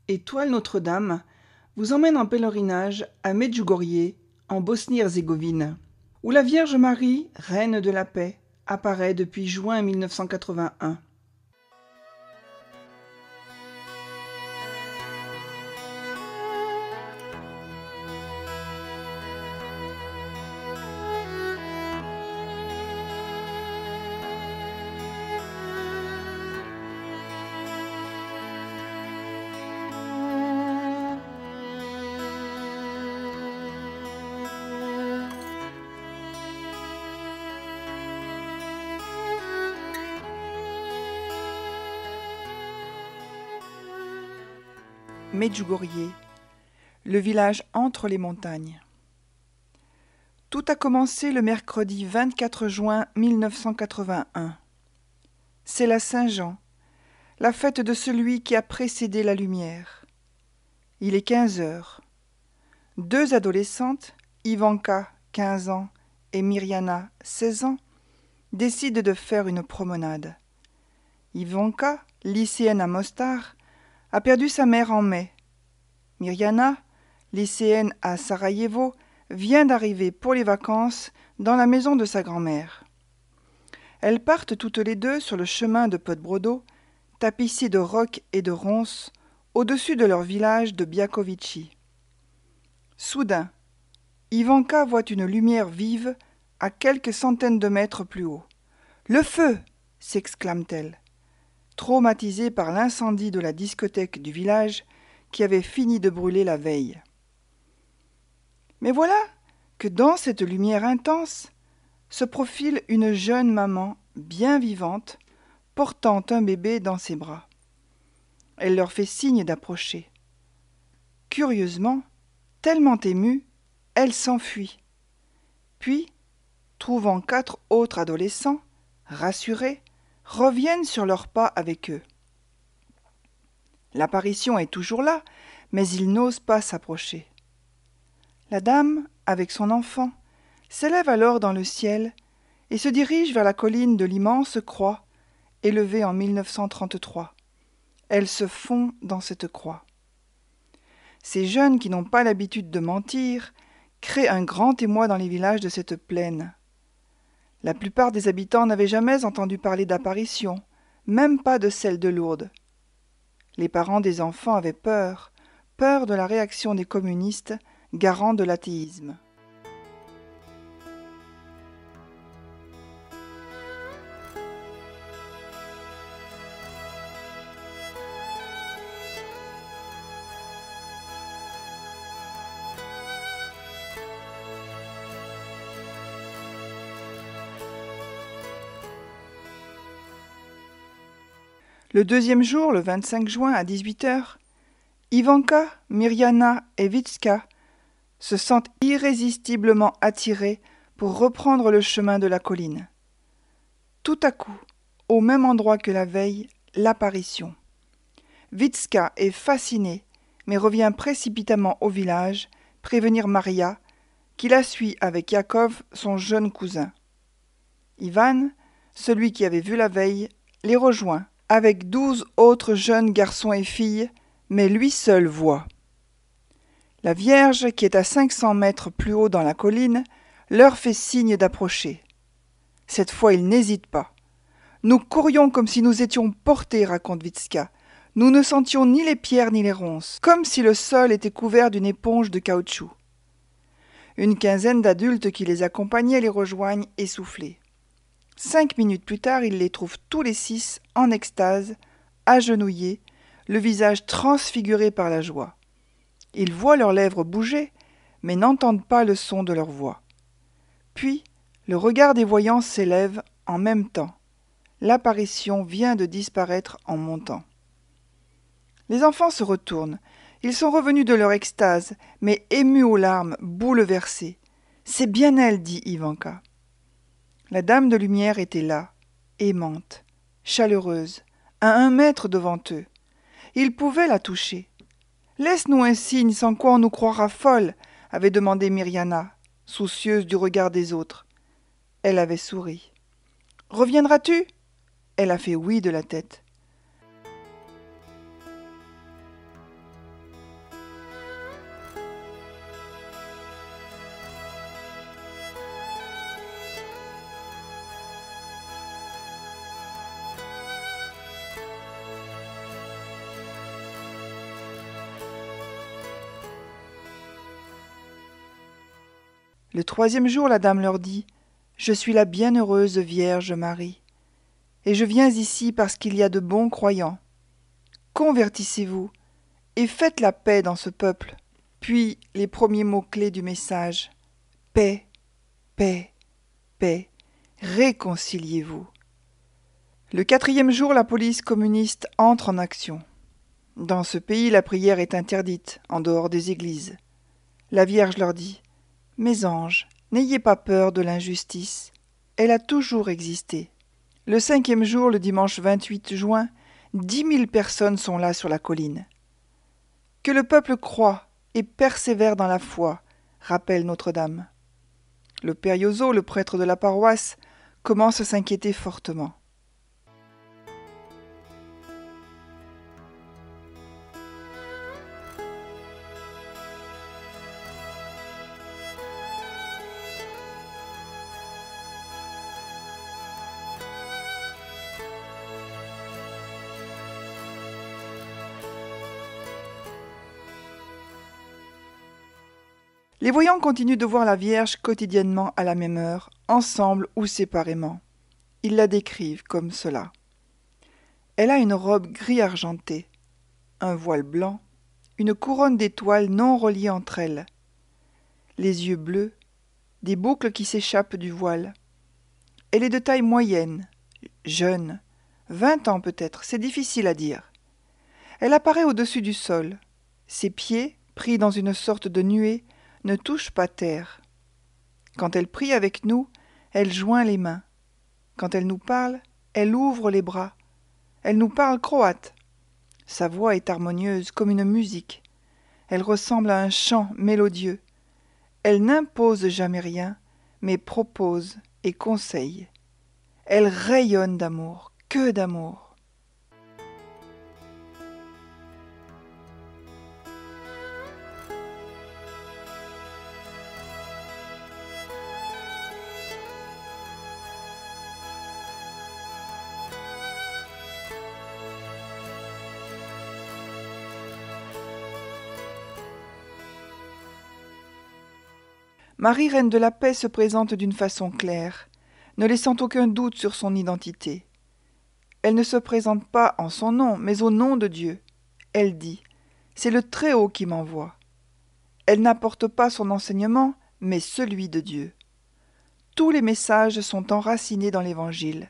Étoile Notre-Dame vous emmène en pèlerinage à Medjugorje, en Bosnie-Herzégovine, où la Vierge Marie, reine de la paix, apparaît depuis juin 1981. Medjugorje, le village entre les montagnes. Tout a commencé le mercredi 24 juin 1981. C'est la Saint-Jean, la fête de celui qui a précédé la lumière. Il est 15 heures. Deux adolescentes, Ivanka, 15 ans, et Mirjana, 16 ans, décident de faire une promenade. Ivanka, lycéenne à Mostar, a perdu sa mère en mai. Mirjana, lycéenne à Sarajevo, vient d'arriver pour les vacances dans la maison de sa grand-mère. Elles partent toutes les deux sur le chemin de Podbrodo, tapissé de rocs et de ronces, au-dessus de leur village de Biakovići. Soudain, Ivanka voit une lumière vive à quelques centaines de mètres plus haut. « Le feu !» s'exclame-t-elle, traumatisée par l'incendie de la discothèque du village qui avait fini de brûler la veille. Mais voilà que dans cette lumière intense se profile une jeune maman bien vivante, portant un bébé dans ses bras. Elle leur fait signe d'approcher. Curieusement, tellement émue, elle s'enfuit. Puis, trouvant 4 autres adolescents, rassurés, reviennent sur leurs pas avec eux. L'apparition est toujours là, mais ils n'osent pas s'approcher. La dame, avec son enfant, s'élève alors dans le ciel et se dirige vers la colline de l'immense croix, élevée en 1933. Elle se fond dans cette croix. Ces jeunes qui n'ont pas l'habitude de mentir créent un grand émoi dans les villages de cette plaine. La plupart des habitants n'avaient jamais entendu parler d'apparition, même pas de celle de Lourdes. Les parents des enfants avaient peur de la réaction des communistes, garants de l'athéisme. Le deuxième jour, le 25 juin à 18 heures, Ivanka, Mirjana et Vicka se sentent irrésistiblement attirés pour reprendre le chemin de la colline. Tout à coup, au même endroit que la veille, l'apparition. Vicka est fascinée, mais revient précipitamment au village prévenir Maria, qui la suit avec Yakov, son jeune cousin. Ivan, celui qui avait vu la veille, les rejoint avec 12 autres jeunes garçons et filles, mais lui seul voit. La Vierge, qui est à 500 mètres plus haut dans la colline, leur fait signe d'approcher. Cette fois, ils n'hésitent pas. Nous courions comme si nous étions portés, raconte Vicka. Nous ne sentions ni les pierres ni les ronces, comme si le sol était couvert d'une éponge de caoutchouc. Une quinzaine d'adultes qui les accompagnaient les rejoignent essoufflés. 5 minutes plus tard, ils les trouvent tous les 6 en extase, agenouillés, le visage transfiguré par la joie. Ils voient leurs lèvres bouger, mais n'entendent pas le son de leur voix. Puis, le regard des voyants s'élève en même temps. L'apparition vient de disparaître en montant. Les enfants se retournent. Ils sont revenus de leur extase, mais émus aux larmes, bouleversés. « C'est bien elle, dit Ivanka. » La dame de lumière était là, aimante, chaleureuse, à 1 mètre devant eux. Ils pouvaient la toucher. « Laisse-nous un signe sans quoi on nous croira folle, » avait demandé Mirjana, soucieuse du regard des autres. Elle avait souri. « Reviendras-tu » Elle a fait oui de la tête. Le 3e jour, la dame leur dit « Je suis la bienheureuse Vierge Marie, et je viens ici parce qu'il y a de bons croyants. Convertissez-vous et faites la paix dans ce peuple. » Puis les premiers mots-clés du message « Paix, paix, paix, réconciliez-vous ». Le 4e jour, la police communiste entre en action. Dans ce pays, la prière est interdite, en dehors des églises. La Vierge leur dit « Mes anges, n'ayez pas peur de l'injustice. Elle a toujours existé. » Le 5e jour, le dimanche 28 juin, 10 000 personnes sont là sur la colline. Que le peuple croie et persévère dans la foi, rappelle Notre-Dame. Le père Yozo, le prêtre de la paroisse, commence à s'inquiéter fortement. Les voyants continuent de voir la Vierge quotidiennement à la même heure, ensemble ou séparément. Ils la décrivent comme cela. Elle a une robe gris argenté, un voile blanc, une couronne d'étoiles non reliées entre elles, les yeux bleus, des boucles qui s'échappent du voile. Elle est de taille moyenne, jeune, 20 ans peut-être, c'est difficile à dire. Elle apparaît au-dessus du sol. Ses pieds, pris dans une sorte de nuée, ne touche pas terre. Quand elle prie avec nous, elle joint les mains. Quand elle nous parle, elle ouvre les bras. Elle nous parle croate. Sa voix est harmonieuse comme une musique. Elle ressemble à un chant mélodieux. Elle n'impose jamais rien, mais propose et conseille. Elle rayonne d'amour, que d'amour. Marie, reine de la paix, se présente d'une façon claire, ne laissant aucun doute sur son identité. Elle ne se présente pas en son nom, mais au nom de Dieu. Elle dit « C'est le Très-Haut qui m'envoie ». Elle n'apporte pas son enseignement, mais celui de Dieu. Tous les messages sont enracinés dans l'Évangile.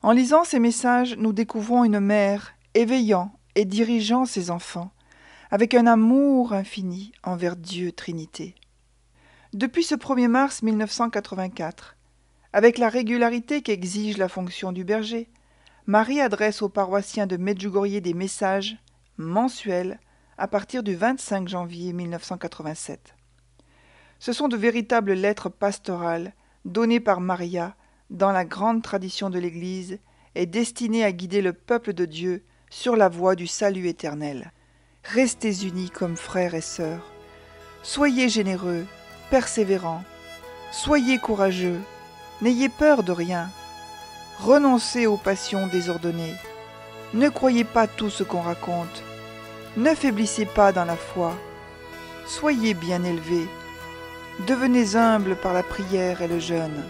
En lisant ces messages, nous découvrons une mère éveillant et dirigeant ses enfants, avec un amour infini envers Dieu Trinité. Depuis ce 1er mars 1984, avec la régularité qu'exige la fonction du berger, Marie adresse aux paroissiens de Medjugorje des messages mensuels à partir du 25 janvier 1987. Ce sont de véritables lettres pastorales données par Maria dans la grande tradition de l'Église et destinées à guider le peuple de Dieu sur la voie du salut éternel. Restez unis comme frères et sœurs. Soyez généreux, persévérants. Soyez courageux. N'ayez peur de rien. Renoncez aux passions désordonnées. Ne croyez pas tout ce qu'on raconte. Ne faiblissez pas dans la foi. Soyez bien élevés. Devenez humbles par la prière et le jeûne.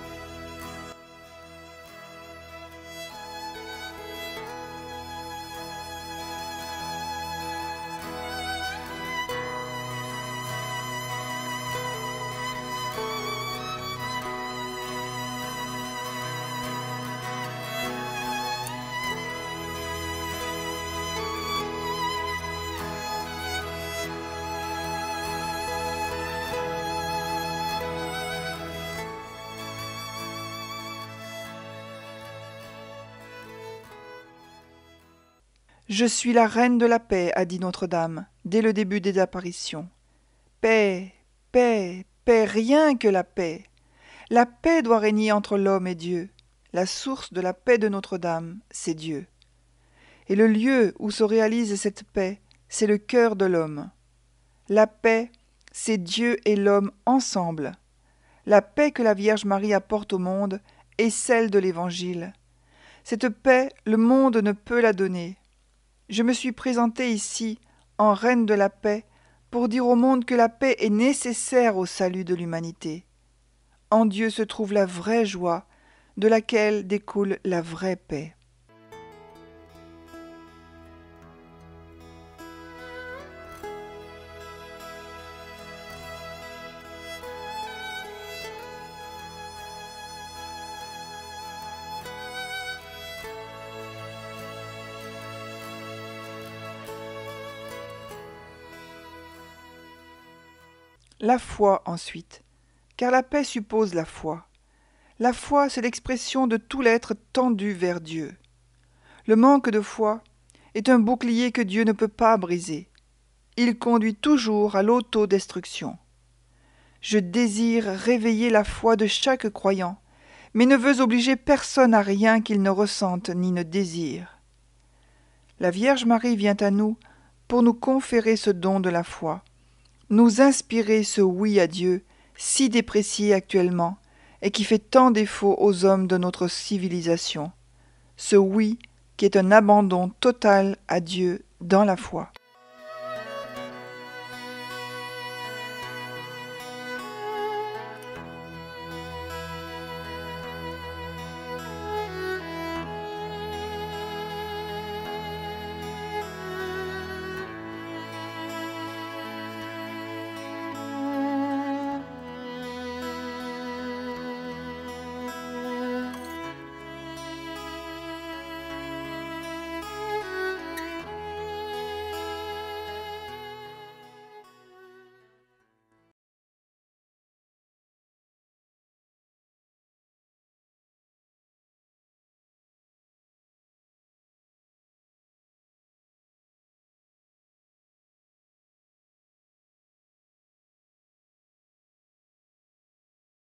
Je suis la reine de la paix, a dit Notre-Dame, dès le début des apparitions. Paix, paix, paix, rien que la paix. La paix doit régner entre l'homme et Dieu. La source de la paix de Notre-Dame, c'est Dieu. Et le lieu où se réalise cette paix, c'est le cœur de l'homme. La paix, c'est Dieu et l'homme ensemble. La paix que la Vierge Marie apporte au monde est celle de l'Évangile. Cette paix, le monde ne peut la donner. Je me suis présentée ici, en reine de la paix, pour dire au monde que la paix est nécessaire au salut de l'humanité. En Dieu se trouve la vraie joie, de laquelle découle la vraie paix. La foi ensuite, car la paix suppose la foi. La foi, c'est l'expression de tout l'être tendu vers Dieu. Le manque de foi est un bouclier que Dieu ne peut pas briser. Il conduit toujours à l'autodestruction. Je désire réveiller la foi de chaque croyant, mais ne veux obliger personne à rien qu'il ne ressente ni ne désire. La Vierge Marie vient à nous pour nous conférer ce don de la foi, nous inspirer ce oui à Dieu, si déprécié actuellement, et qui fait tant défaut aux hommes de notre civilisation. Ce oui qui est un abandon total à Dieu dans la foi.